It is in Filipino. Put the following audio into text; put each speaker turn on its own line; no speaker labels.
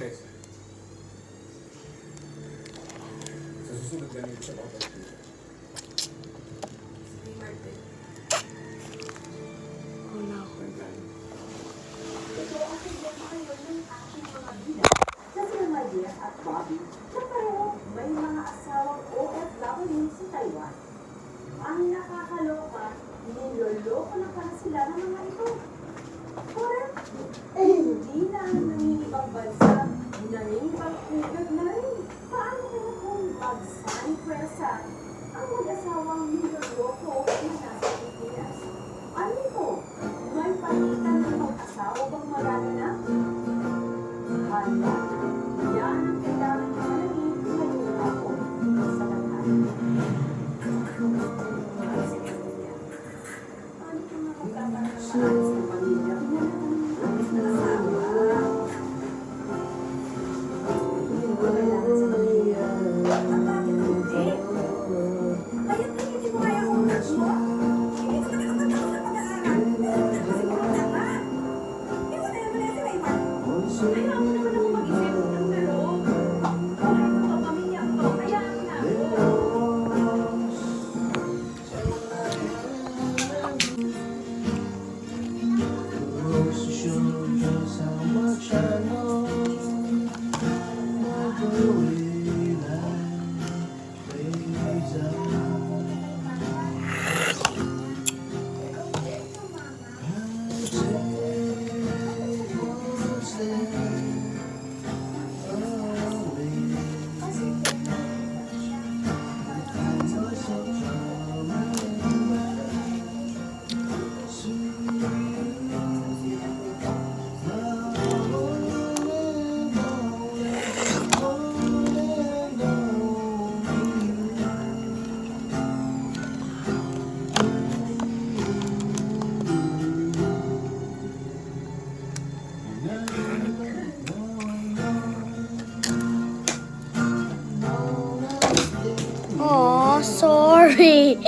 Lunes. Sa susunod ganito sa papag.
Wala ko.
Ito ang problema ngayon ng aking mga bida na sila Maria at Bobby na pareho may mga asawang OFW sa Taiwan. Ang nakakaloka, niloloko na para sila ng mga ito. Correct? Hindi na ang nangingibang bansa, nangingibang ugat na rin. Paano kaya kung magsaning pwersa ang mag-asawang niloloko na nasa Pilipinas? Ano ito? May palitan ng mag-asawa bang marami na? Hala, yan ang kailangan ng malaking ngayong ako sa lahat. Paano kung makapagkakaroon sa pamilya? Alis na asawa. Hindi mo kailangan sa pamilya. At bakit hindi? Kaya hindi mo kaya kung mo? Hindi ko na nakapagkakaroon sa pag-aaral. Kasi kung wala ka, iwan na naman na si Raymar. Ayaw mo naman ako mag-isip ng gano'n. Buhay ko to, pamilya ko to, hayaan mo na ako.
Goes to show just how much I know. The daylight fades out. I take one step away. You're so charming,
Oh, sorry.